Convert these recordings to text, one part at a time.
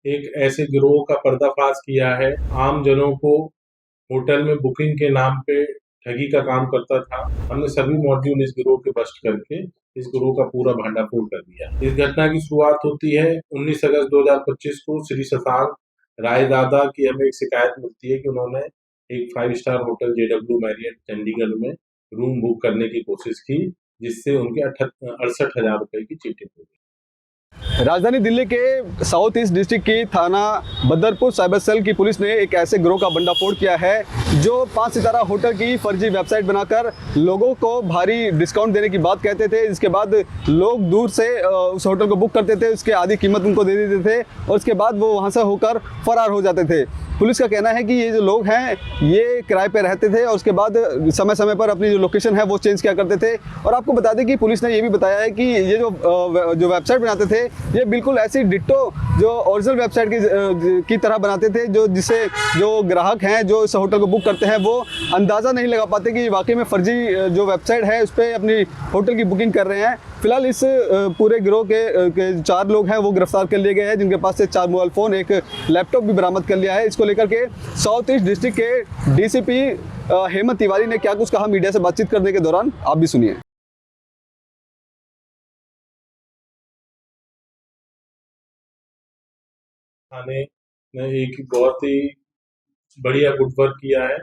एक ऐसे गिरोह का पर्दाफाश किया है। आम जनों को होटल में बुकिंग के नाम पे ठगी का काम करता था। हमने सभी मॉड्यूल इस गिरोह के बस्ट करके इस गिरोह का पूरा भंडाफोड़ कर दिया। इस घटना की शुरुआत होती है 19 अगस्त 2025 को। श्री शशांक रायदादा की हमें एक शिकायत मिलती है कि उन्होंने एक 5 star hotel JW Marriott Chandigarh में रूम बुक करने की कोशिश की, जिससे उनके 68,000 रुपए की चीटिंग हो गई। राजधानी दिल्ली के साउथ ईस्ट डिस्ट्रिक्ट की थाना बदरपुर साइबर सेल की पुलिस ने एक ऐसे गिरोह का भंडाफोड़ किया है जो 5 सितारा होटल की फर्जी वेबसाइट बनाकर लोगों को भारी डिस्काउंट देने की बात कहते थे। इसके बाद लोग दूर से उस होटल को बुक करते थे, उसके आधी कीमत उनको दे देते थे और उसके बाद वो वहाँ से होकर फरार हो जाते थे। पुलिस का कहना है कि ये जो लोग हैं ये किराए पे रहते थे और उसके बाद समय समय पर अपनी जो लोकेशन है वो चेंज किया करते थे। और आपको बता दें कि पुलिस ने ये भी बताया है कि ये जो वेबसाइट बनाते थे ये बिल्कुल ऐसी डिट्टो जो ओरिजिनल वेबसाइट की तरह बनाते थे, जिससे जो ग्राहक हैं जो इस होटल को बुक करते हैं वो अंदाज़ा नहीं लगा पाते कि वाकई में फर्जी जो वेबसाइट है उस पर अपनी होटल की बुकिंग कर रहे हैं। फिलहाल इस पूरे गिरोह के 4 लोग हैं वो गिरफ्तार कर लिए गए हैं, जिनके पास से 4 मोबाइल फ़ोन, एक लैपटॉप भी बरामद कर लिया है। इसको लेकर के साउथ ईस्ट डिस्ट्रिक्ट के DCP हेमंत तिवारी ने क्या कुछ कहा मीडिया से बातचीत करने के दौरान, आप भी सुनिए। थाने ने एक बहुत ही बढ़िया गुड वर्क किया है,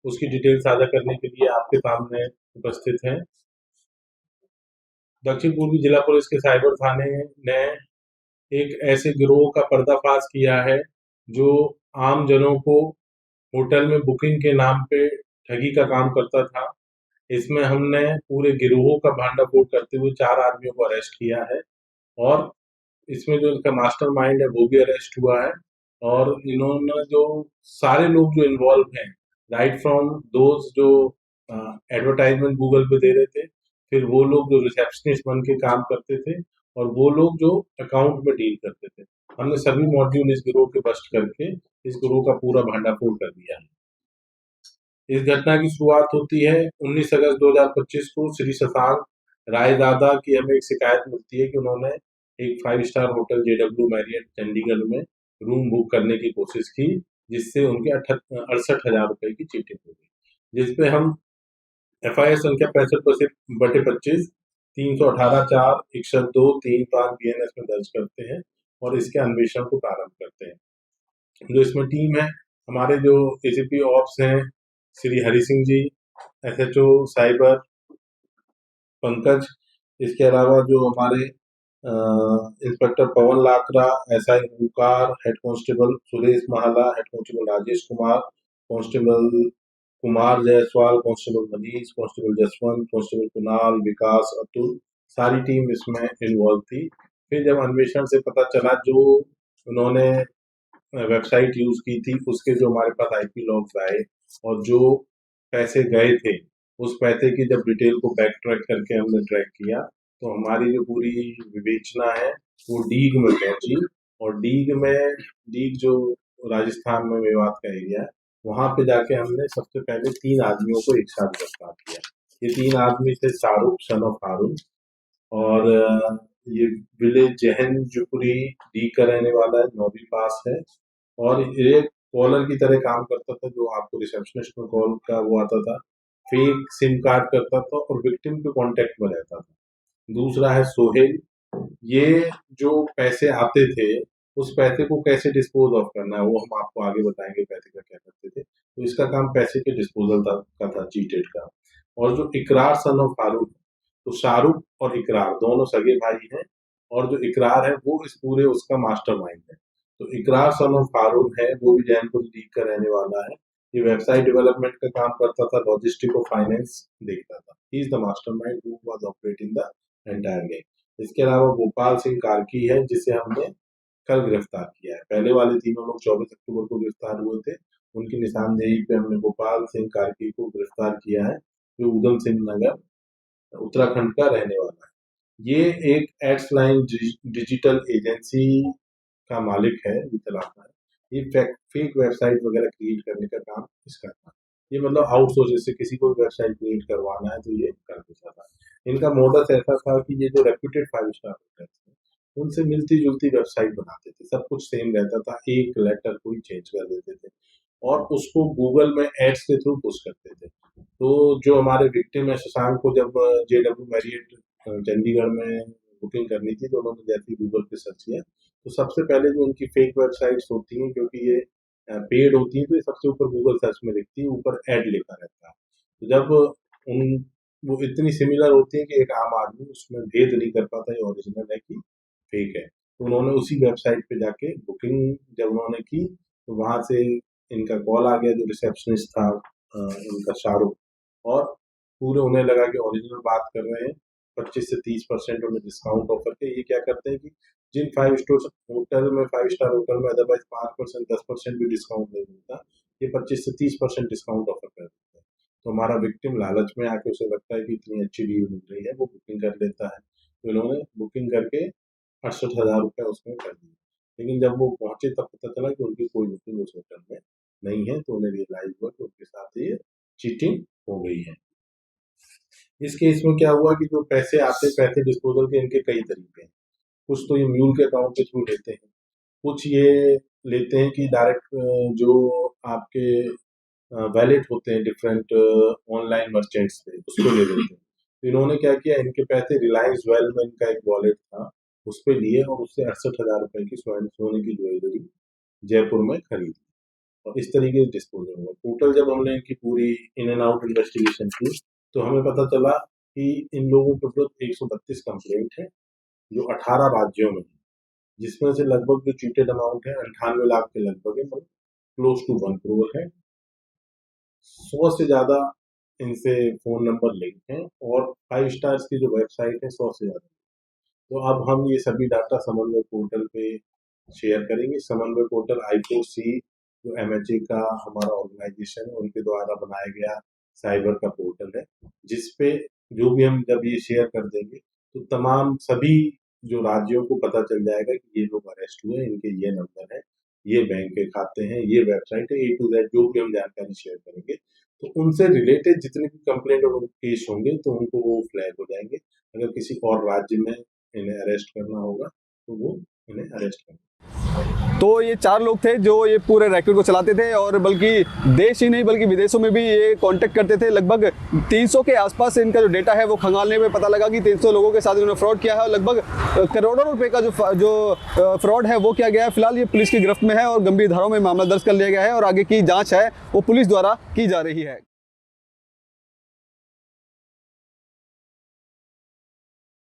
उसकी डिटेल साझा करने के लिए आपके सामने उपस्थित हैं। दक्षिण पूर्वी जिला पुलिस के साइबर थाने ने एक ऐसे गिरोह का पर्दाफाश किया है जो आम जनों को होटल में बुकिंग के नाम पे ठगी का काम करता था। इसमें हमने पूरे गिरोह का भांडाफोड़ करते हुए 4 आदमियों को अरेस्ट किया है और इसमें जो इनका मास्टरमाइंड है वो भी अरेस्ट हुआ है। और इन्होंने जो सारे लोग जो इन्वॉल्व हैं, राइट फ्रॉम दोज जो एडवर्टाइजमेंट गूगल पे दे रहे थे, फिर वो लोग जो रिसेप्शनिस्ट बन के काम करते थे और वो लोग जो अकाउंट में डील करते थे, हमने सभी मॉड्यूल इस गिरोह के बस्ट करके इस गिरोह का पूरा भंडाफोड़ कर दिया है। इस घटना की शुरुआत होती है 19 अगस्त 2025 को। श्री शशांक रायदादा की हमें एक शिकायत मिलती है कि उन्होंने एक 5 star hotel JW Marriott Chandigarh में रूम बुक करने की कोशिश की, जिससे उनके 68,000 रुपए की चीटिंग हो गई, जिसपे हम FIR संख्या 65/25 318-4-1-2-3-5 BNS में दर्ज करते हैं और इसके अन्वेषण को प्रारंभ करते हैं। जो इसमें टीम है, हमारे जो ACP ऑप्स हैं श्री हरि सिंह जी, SHO साइबर पंकज, इसके अलावा जो हमारे inspector Pawan Lakra, SI Omkar, head constable Suresh Mahala, head constable Rajesh Kumar, constable Kumar Jaiswal, constable Manish, constable Jaswant, constable Kunal, Vikas, Atul, सारी टीम इसमें इन्वॉल्व थी। फिर जब अन्वेषण से पता चला जो उन्होंने वेबसाइट यूज की थी उसके जो हमारे पास IP लॉग्स आए और जो पैसे गए थे उस पैसे की जब डिटेल को बैक ट्रैक करके हमने ट्रैक किया तो हमारी जो पूरी विवेचना है वो डीग में पहुंची। और डीग जो राजस्थान में मेवात का एरिया है, वहां पे जाके हमने सबसे पहले 3 आदमियों को एक साथ गिरफ्तार किया। ये 3 आदमी थे शाहरुख सन ऑफ हारून, और ये विलेज जहन जुपरी डी का रहने वाला है, 9वीं पास है और ये कॉलर की तरह काम करता था, जो आपको रिसेप्शनिस्ट में कॉल का वो आता था, फेक सिम कार्ड करता था और विक्टिम के कांटेक्ट में रहता था। दूसरा है सोहेल, ये जो पैसे आते थे उस पैसे को कैसे डिस्पोज ऑफ करना है वो हम आपको आगे बताएंगे, पैसे का क्या करते थे। तो इसका काम पैसे के डिस्पोजल का था, चीटेड का। और जो इकरार सन ऑफ फारूक, तो शाहरुख और इकरार दोनों सगे भाई हैं और जो इकरार है वो इस पूरे उसका मास्टरमाइंड है। तो इकरार सन ऑफ फारूक है, वो भी जैनपुर लीग का रहने वाला है। ये वेबसाइट डेवलपमेंट का काम करता था, लॉजिस्टिक और फाइनेंस देखता था। He is the mastermind who was operating the entire gang. इसके अलावा गोपाल सिंह कार्की है जिसे हमने कल गिरफ्तार किया है। पहले वाले तीनों लोग 24 अक्टूबर को गिरफ्तार हुए थे, उनकी निशानदेही पे हमने गोपाल सिंह कार्की को गिरफ्तार किया है, जो उधम सिंह नगर उत्तराखंड का रहने वाला है। ये एक एड्स लाइन डिजिटल एजेंसी का मालिक है, ये चलाता है। ये फेक वेबसाइट वगैरह क्रिएट करने का काम इसका था। ये मतलब आउटसोर्स, जैसे किसी को वेबसाइट क्रिएट करवाना है तो ये कर देता था। इनका मोडस ऐसा था कि ये जो रेप्यूटेड 5 स्टार होटल थे उनसे मिलती जुलती वेबसाइट बनाते थे, सब कुछ सेम रहता था, एक लेटर कोई चेंज कर देते थे और उसको गूगल में एड्स के थ्रू पुश करते थे। तो जो हमारे विक्टिम है शशांक को जब JW मैरियट चंडीगढ़ में बुकिंग करनी थी, तो उन्होंने जैसे गूगल पे सर्च किया तो सबसे पहले जो उनकी फेक वेबसाइट्स होती हैं, क्योंकि ये पेड होती हैं, तो ये सबसे ऊपर गूगल सर्च में दिखती है, ऊपर ऐड लिखा रहता है। तो जब उन वो इतनी सिमिलर होती है कि एक आम आदमी उसमें भेद नहीं कर पाता ये ओरिजिनल है कि फेक है। तो उन्होंने उसी वेबसाइट पे जाके बुकिंग जब उन्होंने की, तो वहां से इनका कॉल आ गया, जो रिसेप्शनिस्ट था इनका शाहरुख, और पूरे उन्हें लगा कि ओरिजिनल बात कर रहे हैं। 25 से 30% उन्हें डिस्काउंट ऑफर के ये क्या करते हैं कि जिन 5 स्टार होटल में अदरवाइज 5% 10% भी डिस्काउंट नहीं मिलता, ये 25 से 30% डिस्काउंट ऑफर कर देते हैं। तो हमारा विक्टिम लालच में आके उसे लगता है कि इतनी अच्छी डील मिल रही है, वो बुकिंग कर लेता है। तो इन्होंने बुकिंग करके 68,000 रुपये उसमें कर दिए। लेकिन जब वो पहुंचे तब पता चला कि उनकी कोई बुकिंग उस होटल में नहीं है, तो उन्हें रियलाइज हुआ कि उनके साथ ये चीटिंग हो गई है। इस केस में क्या हुआ कि जो पैसे आते, पैसे डिस्पोजल के इनके कई तरीके हैं। कुछ तो ये म्यूल के अकाउंट के थ्रू लेते हैं, कुछ ये लेते हैं कि डायरेक्ट जो आपके वैलेट होते हैं डिफरेंट ऑनलाइन मर्चेंट्स पे, उसको ले लेते हैं। तो इन्होंने क्या किया, इनके पैसे रिलायंस वेल में इनका एक वॉलेट था, उस पे लिए और उससे 68,000 रुपए की सोने की ज्वेलरी जयपुर में खरीदी और इस तरीके से डिस्पोजल हुआ। टोटल जब हमने इनकी पूरी इन एंड आउट इन्वेस्टिगेशन की, तो हमें पता चला कि इन लोगों के विरुद्ध 132 कंप्लेंट है, जो 18 राज्यों में है, जिसमें से लगभग जो चीटेड अमाउंट है 98 लाख के लगभग है, मतलब क्लोज टू 1 करोड़ है। 100 से ज्यादा इनसे फोन नंबर लिंक हैं और 5 स्टार्स की जो वेबसाइट है 100 से ज्यादा। तो अब हम ये सभी डाटा समन्वय पोर्टल पे शेयर करेंगे। समन्वय पोर्टल I4C जो MHA का हमारा ऑर्गेनाइजेशन है, उनके द्वारा बनाया गया साइबर का पोर्टल है, जिसपे जो भी हम जब ये शेयर कर देंगे तो तमाम सभी जो राज्यों को पता चल जाएगा कि ये लोग अरेस्ट हुए, इनके ये नंबर है, ये बैंक के खाते हैं, ये वेबसाइट है, A to Z जो भी हम जानकारी शेयर करेंगे, तो उनसे रिलेटेड जितने भी कंप्लेंट और केस होंगे तो उनको वो फ्लैग हो जाएंगे। अगर किसी और राज्य में इन्हें अरेस्ट करना होगा तो वो इन्हें अरेस्ट करेंगे। तो ये 4 लोग थे जो ये पूरे रैकेट को चलाते थे और बल्कि देश ही नहीं बल्कि विदेशों में भी ये कांटेक्ट करते थे। लगभग 300 के आसपास इनका जो डेटा है वो खंगालने में पता लगा कि 300 लोगों के साथ इन्होंने फ्रॉड किया है और लगभग करोड़ों रुपए का जो फ्रॉड है वो किया गया है। फिलहाल ये पुलिस की गिरफ्त में है और गंभीर धाराओं में मामला दर्ज कर लिया गया है और आगे की जाँच है वो पुलिस द्वारा की जा रही है।